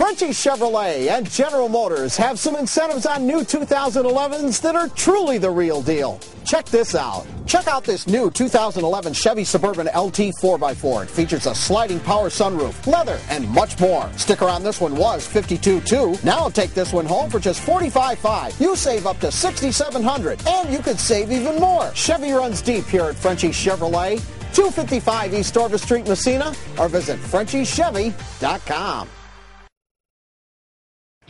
Frenchie Chevrolet and General Motors have some incentives on new 2011s that are truly the real deal. Check this out. Check out this new 2011 Chevy Suburban LT 4x4. It features a sliding power sunroof, leather, and much more. Sticker on this one was $52,200. Now take this one home for just $45,500. You save up to $6,700, and you could save even more. Chevy runs deep here at Frenchie Chevrolet, 255 East Orvis Street, Messina, or visit FrenchieChevy.com.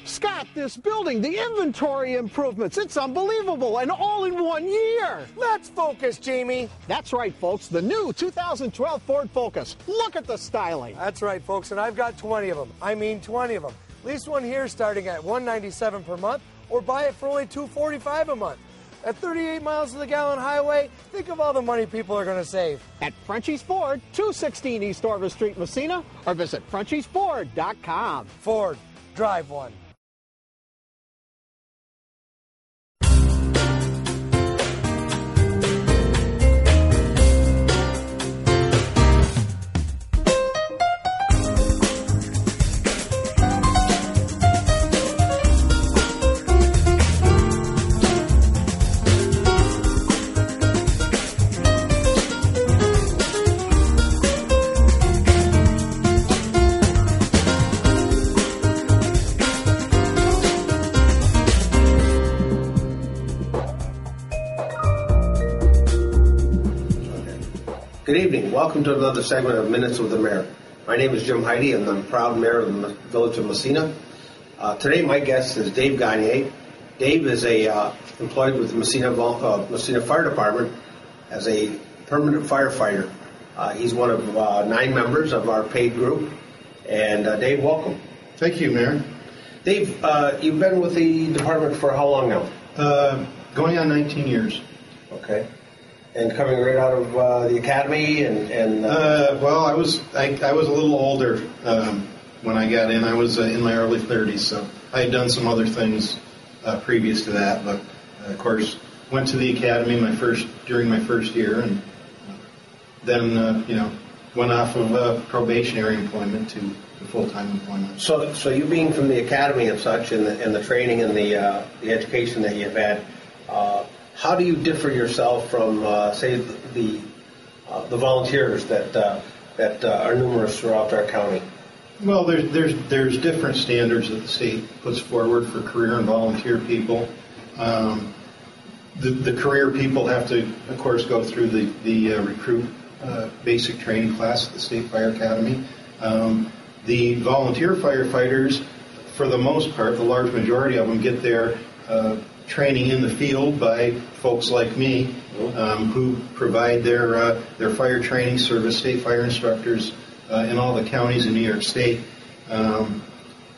Scott, this building, the inventory improvements, it's unbelievable, and all in 1 year. Let's focus, Jamie. That's right, folks, the new 2012 Ford Focus. Look at the styling. That's right, folks, and I've got 20 of them. I mean 20 of them. Lease one here starting at $197 per month, or buy it for only $245 a month. At 38 miles to the gallon highway, think of all the money people are going to save. At Frenchie's Ford, 216 East Orvis Street, Messina, or visit Frenchie'sFord.com. Ford, drive one. Good evening. Welcome to another segment of Minutes with the Mayor. My name is Jim Heide, and I'm proud mayor of the village of Messina. Today, my guest is Dave Gagne. Dave is employed with the Messina Fire Department as a permanent firefighter. He's one of 9 members of our paid group. And Dave, welcome. Thank you, Mayor. Dave, you've been with the department for how long now? Going on 19 years. Okay. And coming right out of the academy, well, I was a little older when I got in. I was in my early 30s, so I had done some other things previous to that. But of course, went to the academy during my first year, and then went off of probationary employment to full-time employment. So you being from the academy and such, and the training and the education that you've had. How do you differ yourself from, say, the volunteers that are numerous throughout our county? Well, there's different standards that the state puts forward for career and volunteer people. The career people have to, of course, go through the recruit basic training class at the State Fire Academy. The volunteer firefighters, for the most part, the large majority of them get their training in the field by folks like me, who provide their fire training service, state fire instructors in all the counties in New York State.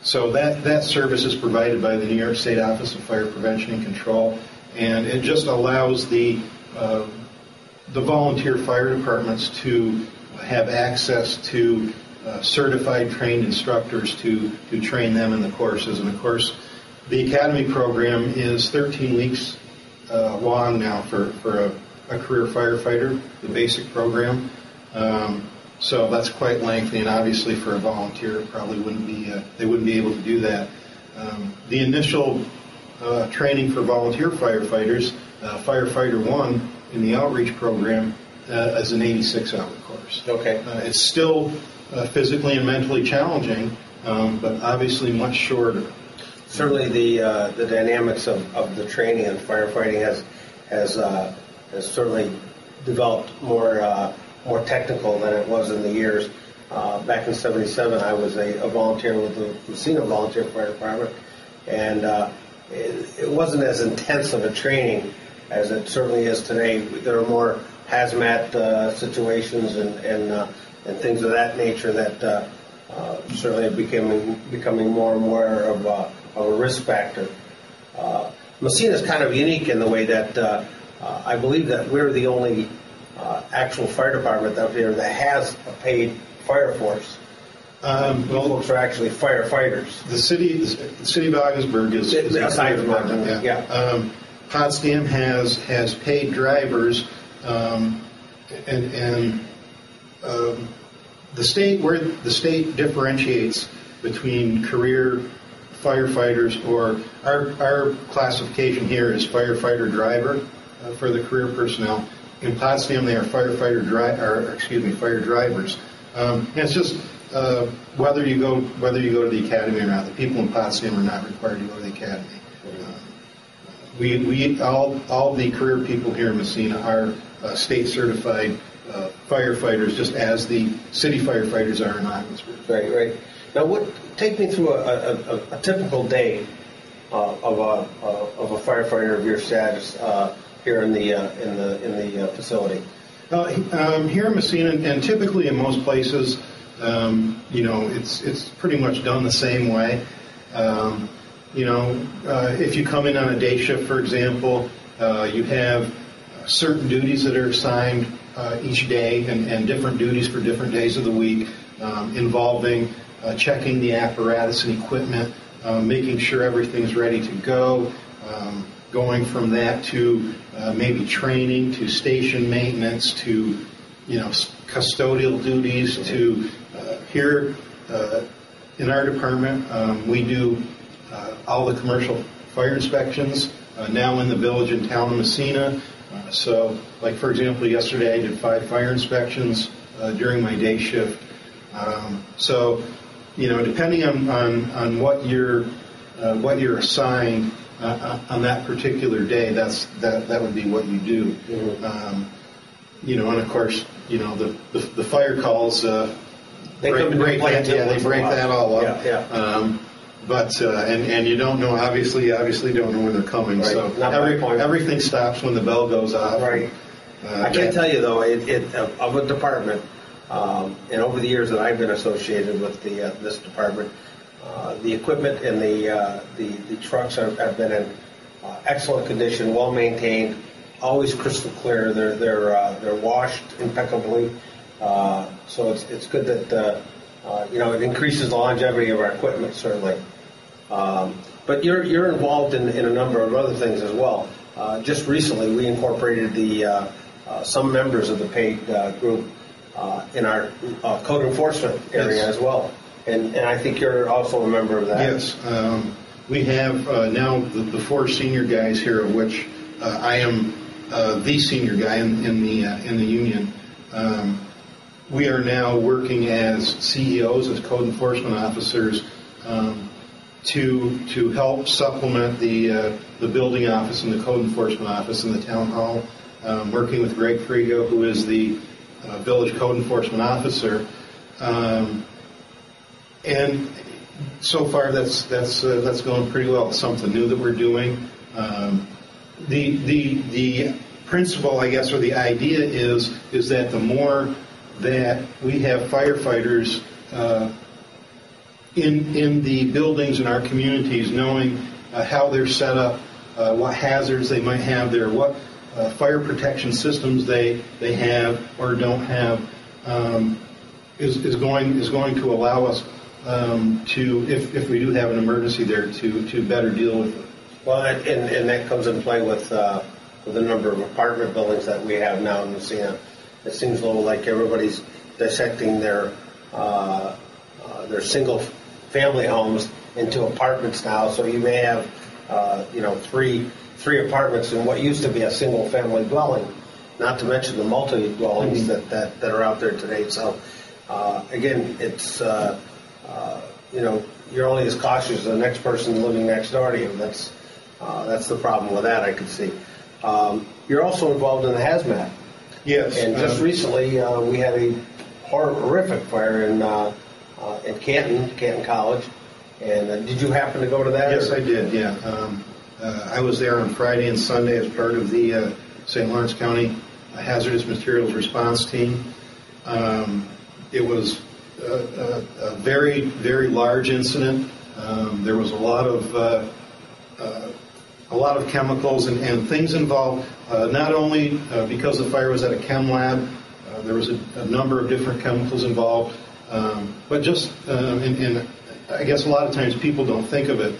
So that service is provided by the New York State Office of Fire Prevention and Control, and it just allows the volunteer fire departments to have access to certified trained instructors to train them in the courses. And of course, the Academy program is 13 weeks long now for a career firefighter, the basic program. So that's quite lengthy, and obviously for a volunteer, probably they wouldn't be able to do that. The initial training for volunteer firefighters, Firefighter 1 in the outreach program, is an 86-hour course. Okay. It's still physically and mentally challenging, but obviously much shorter. Certainly, the dynamics of the training and firefighting has certainly developed more technical than it was in the years. Back in '77, I was a volunteer with the Messina Volunteer Fire Department, and it wasn't as intense of a training as it certainly is today. There are more hazmat situations and things of that nature that certainly are becoming more and more of a risk factor. Messina is kind of unique in the way that I believe that we're the only actual fire department out there that has a paid fire force. Folks are actually firefighters. The city of Augsburg is aside from that, yeah. Potsdam has paid drivers, and the state differentiates between career firefighters, or our classification here is firefighter driver for the career personnel. In Potsdam, they are fire drivers. And it's just whether you go to the academy or not. The people in Potsdam are not required to go to the academy. We all the career people here in Messina are state certified firefighters, just as the city firefighters are in Ogdensburg. Right. Now, take me through a typical day of a firefighter of your status here in the facility. Here in Messina, and typically in most places, it's pretty much done the same way. If you come in on a day shift, for example, you have certain duties that are assigned each day, and different duties for different days of the week, involving checking the apparatus and equipment, making sure everything's ready to go, going from that to maybe training, to station maintenance, to custodial duties, to here in our department, we do all the commercial fire inspections now in the village and town of Messina. So, like for example, yesterday I did 5 fire inspections during my day shift. So, depending on what you're assigned on that particular day, that would be what you do. Mm-hmm. And of course, the fire calls they break that all up. Yeah. But and you don't know, obviously don't know when they're coming. Right. So everything stops when the bell goes off. Right. I can tell you though, of a department, and over the years that I've been associated with this department, the equipment and the trucks have been in excellent condition, well maintained, always crystal clear. They're washed impeccably. So it's good that it increases the longevity of our equipment, certainly. But you're involved in a number of other things as well. Just recently, we incorporated some members of the paid group in our code enforcement area as well. And I think you're also a member of that. Yes. We have now the 4 senior guys here, of which I am the senior guy in the union. We are now working as CEOs, as code enforcement officers, to help supplement the building office and the code enforcement office in the town hall. Working with Greg Frigo, who is the village code enforcement officer, and so far that's going pretty well. It's something new that we're doing. The principle, I guess, or the idea is that the more that we have firefighters in the buildings in our communities, knowing how they're set up, what hazards they might have there, what fire protection systems they have or don't have, is going to allow us to, if we do have an emergency there, to better deal with it. Well, and that comes in play with the number of apartment buildings that we have now in Messina. It seems a little like everybody's dissecting their single family homes into apartments now. So you may have three apartments in what used to be a single family dwelling, not to mention the multi dwellings that are out there today. So again, it's you're only as cautious as the next person living next door to you. That's the problem with that, I can see. You're also involved in the hazmat. Yes. And just recently, we had a horrific fire in Canton College. And did you happen to go to that? Yes, I did, yeah. I was there on Friday and Sunday as part of the St. Lawrence County Hazardous Materials Response Team. It was a very, very large incident. There was a lot of chemicals and things involved, not only because the fire was at a chem lab, there was a number of different chemicals involved, but just, and I guess a lot of times people don't think of it.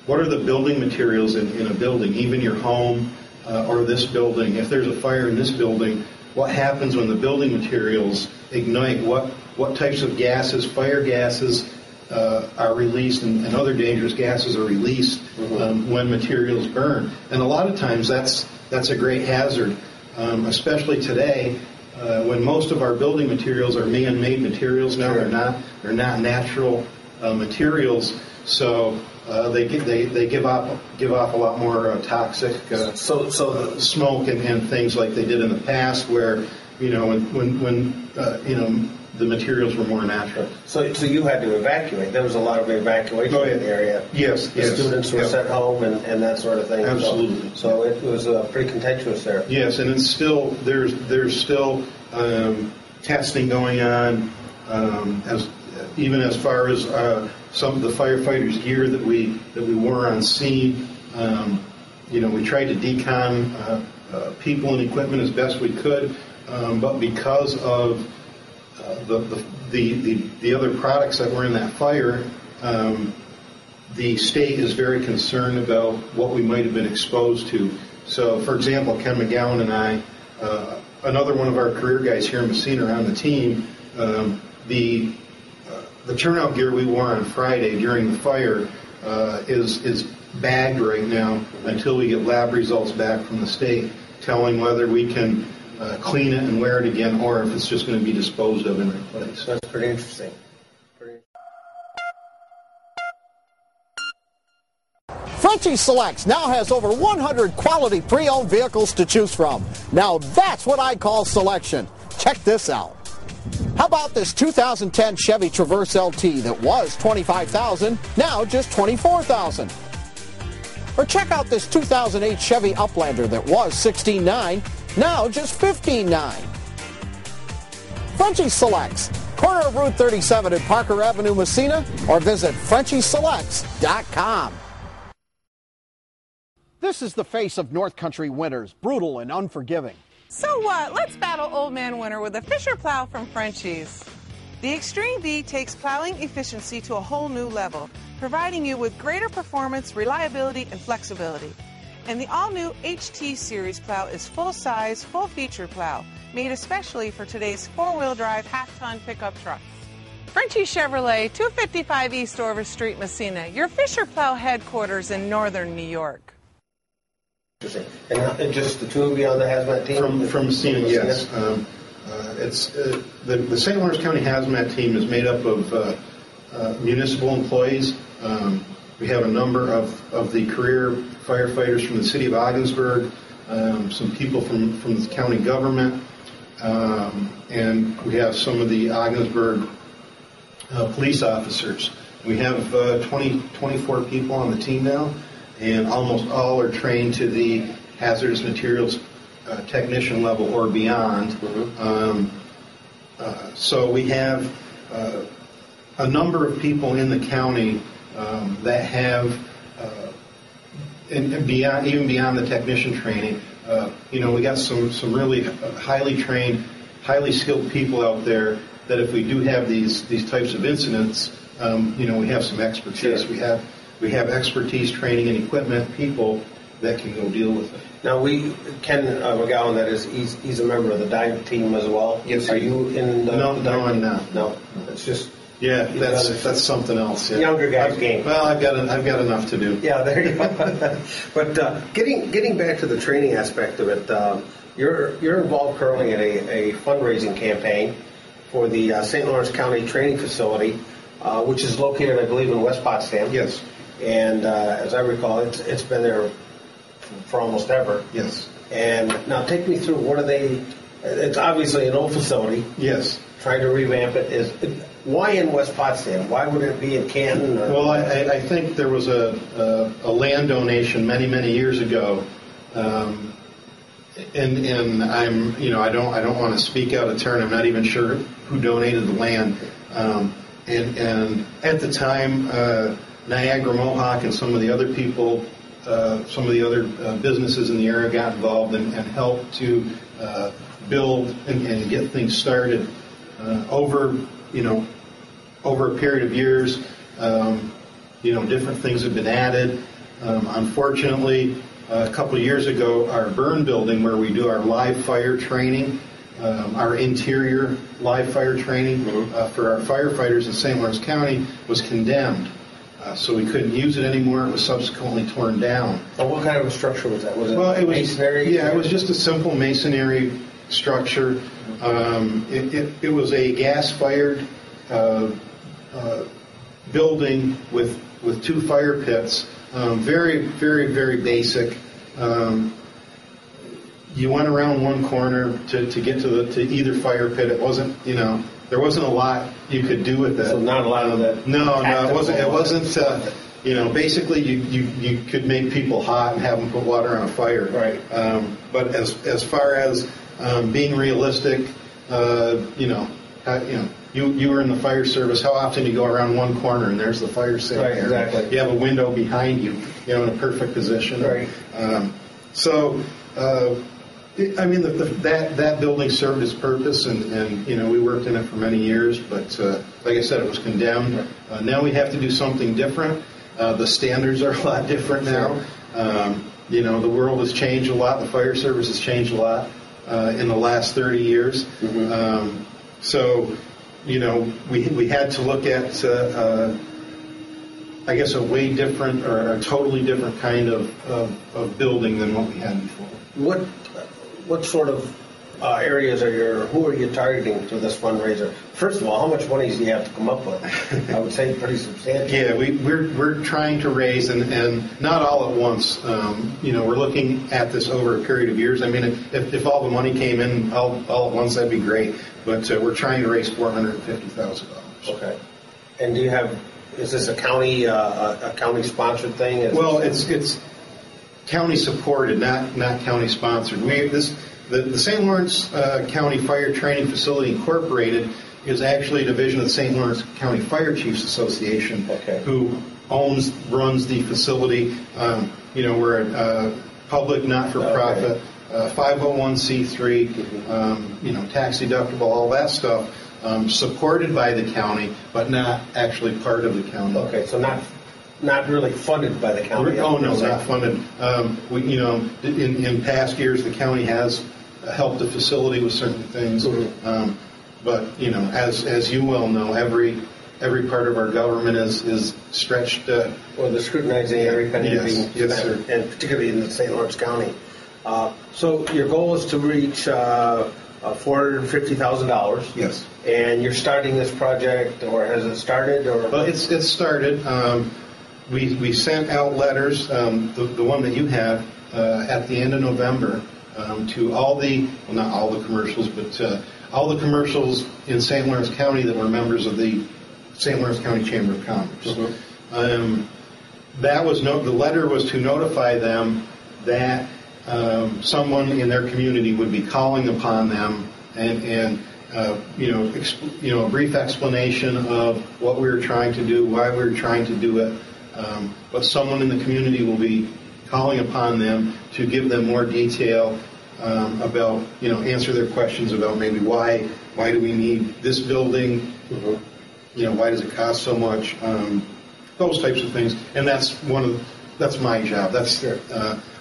What are the building materials in a building, even your home or this building? If there's a fire in this building, what happens when the building materials ignite? What types of gases, fire gases, are released and other dangerous gases are released when materials burn. And a lot of times that's a great hazard, especially today when most of our building materials are man-made materials now. They're not natural materials, so they give off a lot more toxic smoke and things like they did in the past, where when the materials were more natural. So you had to evacuate. There was a lot of evacuation in the area. Yes. The students were sent home and that sort of thing. Absolutely. So it was pretty contentious there. Yes, and it's still there's still testing going on, even as far as some of the firefighters' gear that we wore on scene. We tried to decon people and equipment as best we could, but because of the other products that were in that fire, the state is very concerned about what we might have been exposed to. So, for example, Ken McGowan and I, another one of our career guys here in Messina, are on the team. The turnout gear we wore on Friday during the fire is bagged right now until we get lab results back from the state telling whether we can clean it and wear it again, or if it's just going to be disposed of and replaced. That's pretty interesting. Frenchie Selects now has over 100 quality pre-owned vehicles to choose from. Now that's what I call selection. Check this out. How about this 2010 Chevy Traverse LT that was $25,000, now just $24,000? Or check out this 2008 Chevy Uplander that was $16,900, now just $15,900. Frenchie Selects, corner of Route 37 at Parker Avenue, Messina, or visit FrenchieSelects.com. This is the face of North Country winters, brutal and unforgiving. So what? Let's battle Old Man Winter with a Fisher plow from Frenchie's. The Extreme V takes plowing efficiency to a whole new level, providing you with greater performance, reliability, and flexibility. And the all-new HT Series plow is full-size, full-feature plow, made especially for today's four-wheel drive half-ton pickup trucks. Frenchie Chevrolet, 255 East Orvis Street, Messina, your Fisher plow headquarters in northern New York. And just the two of you on the hazmat team? From Messina, yes. It's the St. Lawrence County hazmat team is made up of municipal employees. We have a number of the career firefighters from the city of Ogdensburg, some people from the county government, and we have some of the Ogdensburg police officers. We have 24 people on the team now, and almost all are trained to the hazardous materials technician level or beyond. So we have a number of people in the county that have, and beyond, even beyond the technician training, we got some really highly trained, highly skilled people out there that if we do have these types of incidents, we have some expertise. Sure. We have expertise, training, and equipment people that can go deal with it. Now, Ken McGowan, that is, he's a member of the dive team as well. Yes. Are you in the No, dive team? I'm not. No, it's just that's something else. Yeah. Younger guy's game. Well, I've got enough to do. Yeah, there you go. But getting back to the training aspect of it, you're involved currently in a fundraising campaign for the St. Lawrence County Training Facility, which is located, I believe, in West Potsdam. Yes. And as I recall, it's been there for almost ever. Yes. And now take me through, what are they? It's obviously an old facility. Yes. Trying to revamp it. Why in West Potsdam? Why would it be in Canton? Well, I think there was a land donation many years ago, and I'm I don't want to speak out of turn. I'm not even sure who donated the land, and at the time, Niagara Mohawk and some of the other people, some of the other businesses in the area got involved and helped to build and get things started. Over a period of years, different things have been added. Unfortunately, a couple of years ago, our burn building where we do our live fire training our interior live fire training for our firefighters in St. Lawrence County was condemned. So we couldn't use it anymore. It was subsequently torn down. Well, what kind of a structure was that? Was it it was masonry? Yeah, it was just a simple masonry structure. It was a gas-fired building with 2 fire pits. Very, very, very basic. You went around one corner to get to either fire pit. It wasn't, there wasn't a lot you could do with it. So not a lot of that. No, it wasn't. It wasn't. Basically, you could make people hot and have them put water on a fire. Right. But as far as being realistic, you were in the fire service. How often you go around one corner and there's the fire sitting right, there? Exactly. You have a window behind you, in a perfect position. Right. That building served its purpose, and we worked in it for many years. But like I said, it was condemned. Now we have to do something different. The standards are a lot different now. The world has changed a lot. The fire service has changed a lot in the last 30 years. Mm-hmm. We had to look at, a way different or a totally different kind of building than what we had before. What sort of areas who are you targeting for this fundraiser? First of all, how much money do you have to come up with? I would say pretty substantial. Yeah, we're trying to raise, and not all at once. We're looking at this over a period of years. I mean, if all the money came in all at once, that'd be great. But we're trying to raise $450,000. Okay. And is this a county sponsored thing? It's county supported, not county sponsored. The St. Lawrence County Fire Training Facility Incorporated is actually a division of the St. Lawrence County Fire Chiefs Association, who runs the facility. We're a public, not-for-profit, 501c3, tax deductible, all that stuff, supported by the county, but not actually part of the county. Okay, so not really funded by the county. Oh no, not funded. In past years, the county has helped the facility with certain things, but as you well know, every part of our government is stretched. They're scrutinizing every penny being spent, and particularly in the St. Lawrence County. So your goal is to reach $450,000. Yes. And you're starting this project, or has it started? Well, it's started. We sent out letters, the one that you have, at the end of November, to not all the commercials, but all the commercials in St. Lawrence County that were members of the St. Lawrence County Chamber of Commerce. Mm-hmm. The letter was to notify them that someone in their community would be calling upon them and a brief explanation of what we were trying to do, why we were trying to do it. But someone in the community will be calling upon them to give them more detail about, answer their questions about maybe why do we need this building, why does it cost so much, those types of things. And that's my job.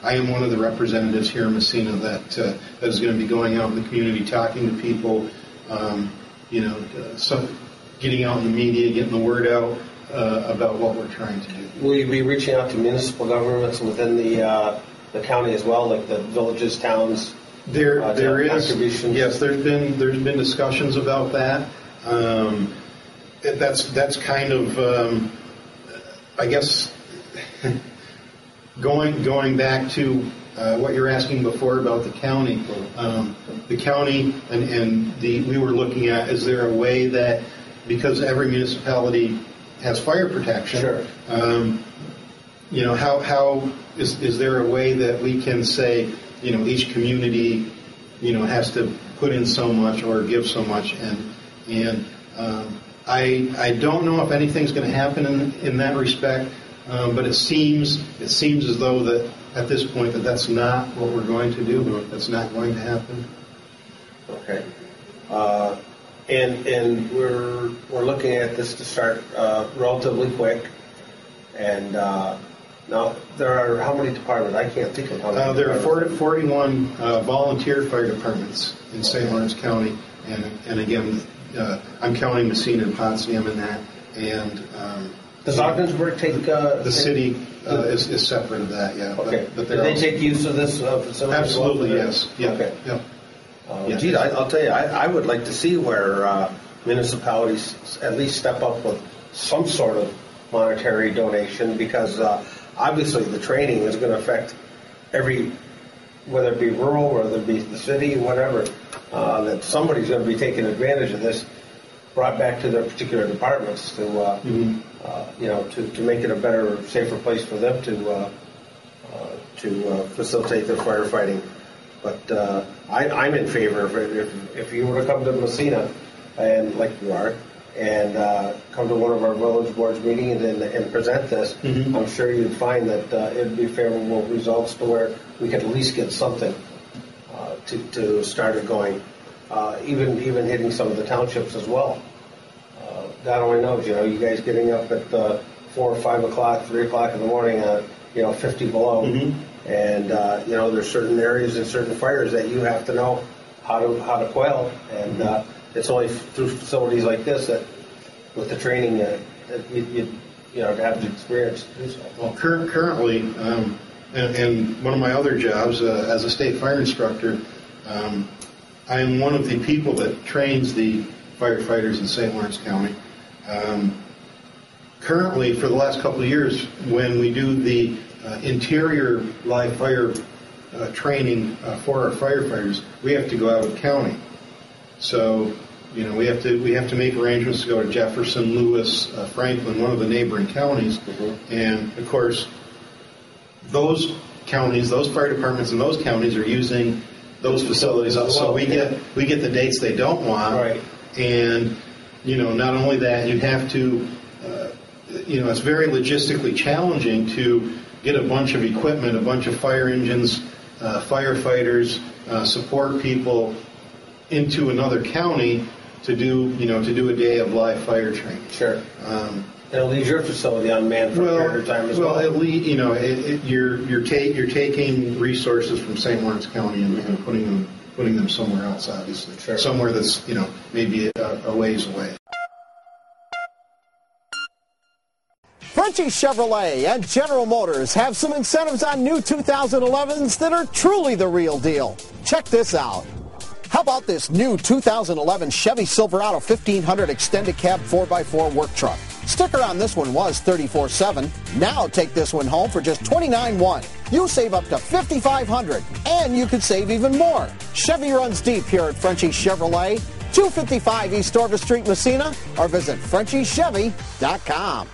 I am one of the representatives here in Messina that is going to be going out in the community, talking to people, getting out in the media, getting the word out about what we're trying to do. Will you be reaching out to municipal governments within the county as well, like the villages, towns? There is contributions? Yes. There's been discussions about that. That's kind of I guess going back to what you're asking before about the county. The county and we were looking at, is there a way that, because every municipality has fire protection, sure. How is there a way that we can say, each community, has to put in so much or give so much, and I don't know if anything's going to happen in that respect, but it seems as though that at this point that's not what we're going to do. That's not going to happen. Okay. And we're looking at this to start relatively quick, and Now, there are how many departments? I can't think of how many. There are 41 volunteer fire departments in St. Lawrence County, and again, I'm counting Messina and Potsdam in that. And does Ogdensburg take the city is separate of that? Yeah. Okay. But do they take use of this facility? Absolutely, yes. Yeah. Okay. Yep. Yes. Gee, I'll tell you, I would like to see where municipalities at least step up with some sort of monetary donation, because obviously the training is going to affect whether it be rural, whether it be the city, whatever, that somebody's going to be taking advantage of this, brought back to their particular departments to, to make it a better, safer place for them to facilitate their firefighting. But I'm in favor of it. If you were to come to Messina, and like you are, and come to one of our village boards meetings and present this, I'm sure you'd find that it'd be favorable results to where we could at least get something to start it going. Even hitting some of the townships as well. God only knows, you guys getting up at 4 or 5 o'clock, 3 o'clock in the morning, 50 below, and there's certain areas and certain fires that you have to know how to quell, and it's only through facilities like this that, with the training, that you have the experience to do so. Well, currently, and one of my other jobs as a state fire instructor, I am one of the people that trains the firefighters in St. Lawrence County. Currently, for the last couple of years, when we do the interior live fire training for our firefighters, we have to go out of the county. So, we have to make arrangements to go to Jefferson, Lewis, Franklin, one of the neighboring counties, and of course, those counties, those fire departments in those counties are using those facilities. So we get the dates they don't want, right? And not only that, you have to, it's very logistically challenging to get a bunch of equipment, a bunch of fire engines, firefighters, support people into another county to do a day of live fire training. Sure. It'll leave your facility unmanned for a period of time as well. Well, you're taking resources from St. Lawrence County and putting them somewhere else, obviously. Sure. Somewhere that's maybe a ways away. Frenchie Chevrolet and General Motors have some incentives on new 2011s that are truly the real deal. Check this out. How about this new 2011 Chevy Silverado 1500 extended cab 4x4 work truck? Sticker on this one was $34,700. Now take this one home for just $29,100. You save up to $5,500, and you could save even more. Chevy runs deep here at Frenchie Chevrolet, 255 East Orvis Street, Messina, or visit FrenchieChevy.com.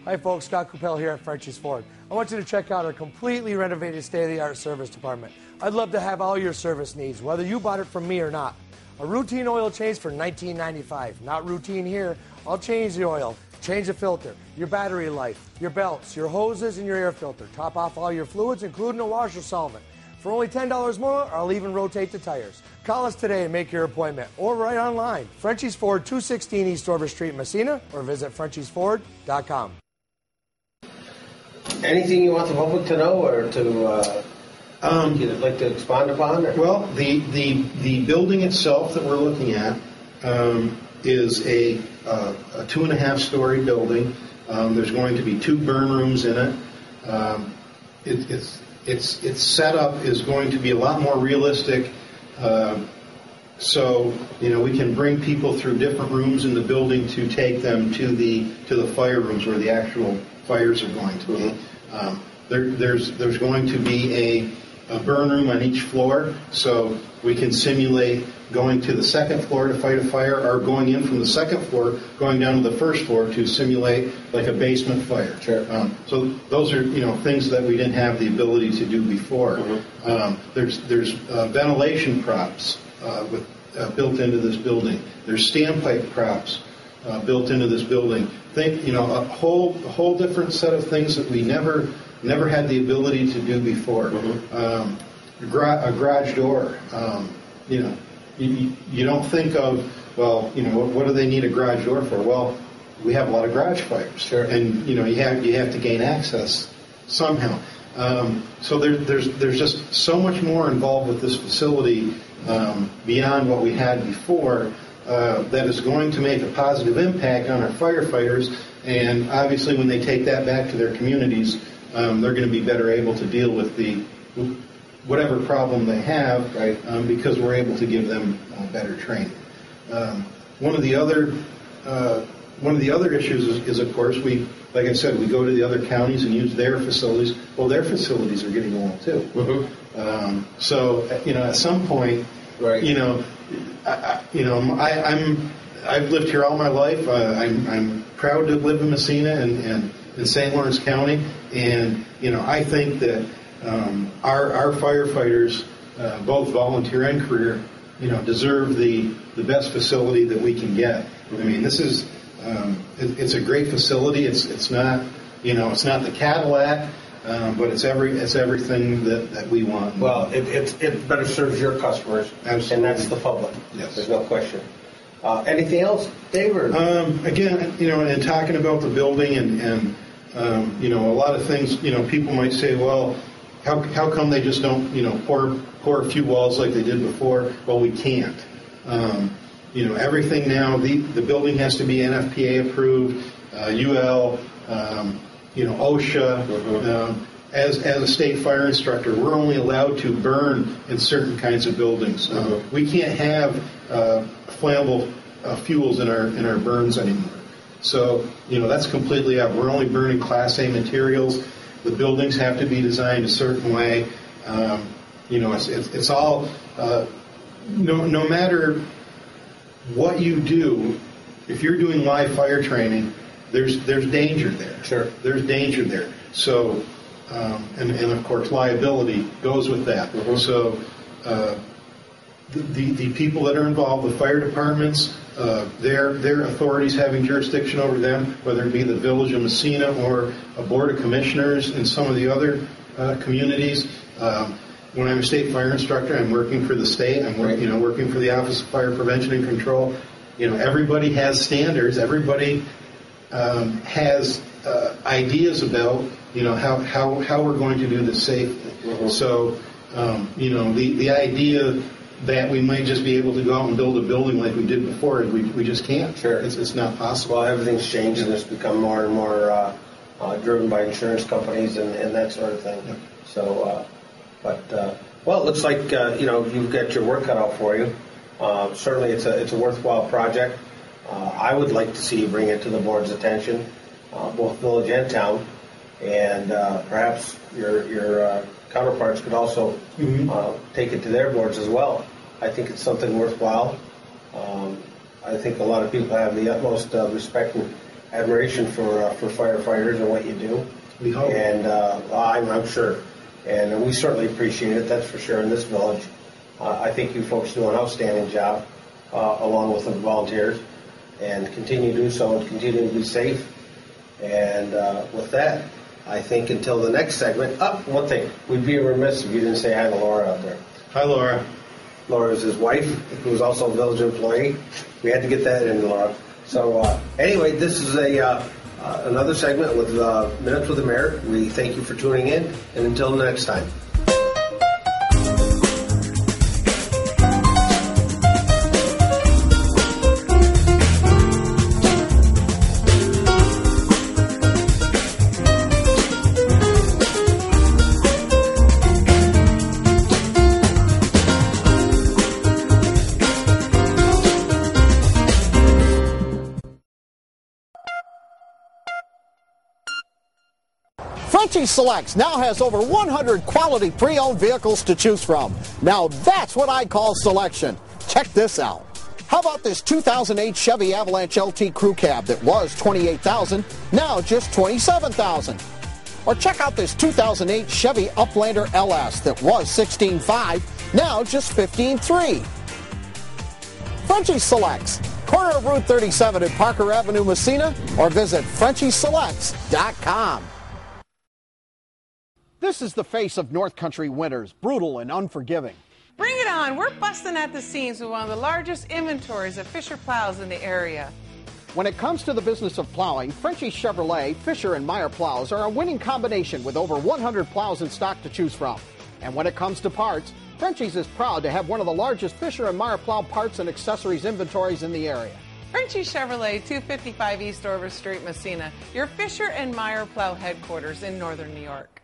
Hi folks, Scott Coupel here at Frenchie's Ford. I want you to check out our completely renovated state-of-the-art service department. I'd love to have all your service needs, whether you bought it from me or not. A routine oil change for $19.95. Not routine here. I'll change the oil, change the filter, your battery life, your belts, your hoses, and your air filter. Top off all your fluids, including a washer solvent. For only $10 more, I'll even rotate the tires. Call us today and make your appointment, or right online. Frenchie's Ford, 216 East Orvis Street, Messina, or visit FrenchiesFord.com. Anything you want the public to know, or you'd like to expand upon? Or? Well, the building itself that we're looking at is a 2.5-story building. There's going to be 2 burn rooms in it. Its setup is going to be a lot more realistic. So we can bring people through different rooms in the building to take them to the fire rooms where the actual fires are going to be. There's going to be a burn room on each floor, so we can simulate going to the second floor to fight a fire, or going in from the second floor, going down to the first floor to simulate like a basement fire. Sure. So those are things that we didn't have the ability to do before. There's ventilation props built into this building. There's standpipe props built into this building. Think a whole different set of things that we never had the ability to do before. A garage door. You don't think of, what do they need a garage door for? Well, we have a lot of garage fires. Sure. And you have to gain access somehow. So there's just so much more involved with this facility beyond what we had before that is going to make a positive impact on our firefighters. And obviously, when they take that back to their communities, they're going to be better able to deal with whatever problem they have, right. Because we're able to give them better training. One of the other issues is of course, like I said, we go to the other counties and use their facilities. Well, their facilities are getting old too. Mm-hmm. So at some point, right. I've lived here all my life. I'm proud to live in Messina and in St. Lawrence County, and I think that our firefighters, both volunteer and career, deserve the best facility that we can get. I mean, this is it's a great facility. It's not it's not the Cadillac, but it's everything that we want. Well, it better serves your customers, Absolutely. And that's the public. Yes. There's no question. Anything else, Dave? Again, and talking about the building and a lot of things, people might say, well, how come they just don't, pour a few walls like they did before? Well, we can't. Everything now, the building has to be NFPA approved, UL, OSHA. Mm-hmm. As a state fire instructor, we're only allowed to burn in certain kinds of buildings. Mm-hmm. We can't have flammable fuels in our burns anymore. So, that's completely out. We're only burning Class A materials. The buildings have to be designed a certain way. It's all, no matter what you do, if you're doing live fire training, there's danger there. Sure. There's danger there. So, and of course, liability goes with that. Mm-hmm. So, the people that are involved, the fire departments, their authorities having jurisdiction over them, whether it be the Village of Messina or a board of commissioners in some of the other communities. When I'm a state fire instructor, I'm working for the state. I'm working for the Office of Fire Prevention and Control. Everybody has standards. Everybody has ideas about how we're going to do this safely. Mm-hmm. So the idea that we might just be able to go out and build a building like we did before, we just can't. Sure. It's not possible. Well, everything's changed and it's become more and more driven by insurance companies and that sort of thing. Yep. So, well, it looks like you've got your work cut out for you. Certainly, it's a worthwhile project. I would like to see you bring it to the board's attention, both village and town, and perhaps your counterparts could also Mm-hmm. take it to their boards as well. I think it's something worthwhile. I think a lot of people have the utmost respect and admiration for firefighters and what you do. We hope. And I'm sure. And we certainly appreciate it, that's for sure, in this village. I think you folks do an outstanding job, along with the volunteers, and continue to do so and continue to be safe. And with that, I think until the next segment, one thing, we'd be remiss if you didn't say hi to Laura out there. Hi, Laura. Laura is his wife, who is also a village employee. We had to get that in, Laura. So anyway, this is another segment with Minutes with the Mayor. We thank you for tuning in, and until next time. Frenchie Selects now has over 100 quality pre-owned vehicles to choose from. Now that's what I call selection. Check this out. How about this 2008 Chevy Avalanche LT Crew Cab that was $28,000, now just $27,000? Or check out this 2008 Chevy Uplander LS that was $16,500, now just $15,300. Frenchie Selects, corner of Route 37 at Parker Avenue, Messina, or visit FrenchieSelects.com. This is the face of North Country winters, brutal and unforgiving. Bring it on. We're busting at the seams with one of the largest inventories of Fisher plows in the area. When it comes to the business of plowing, Frenchie Chevrolet, Fisher, and Meyer plows are a winning combination with over 100 plows in stock to choose from. And when it comes to parts, Frenchie's is proud to have one of the largest Fisher and Meyer plow parts and accessories inventories in the area. Frenchie Chevrolet, 255 East Orver Street, Messina, your Fisher and Meyer plow headquarters in northern New York.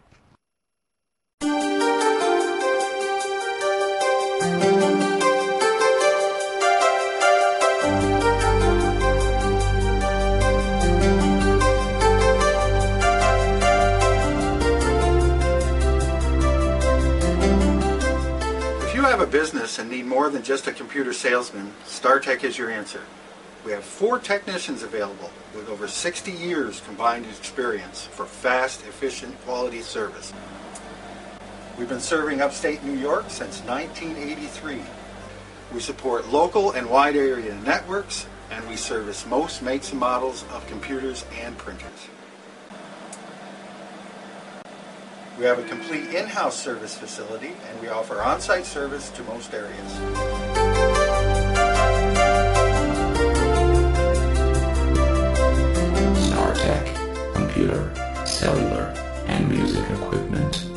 If you have a business and need more than just a computer salesman, StarTech is your answer. We have 4 technicians available with over 60 years combined experience for fast, efficient, quality service. We've been serving upstate New York since 1983. We support local and wide area networks, and we service most makes and models of computers and printers. We have a complete in-house service facility, and we offer on-site service to most areas. StarTech, computer, cellular, and music equipment.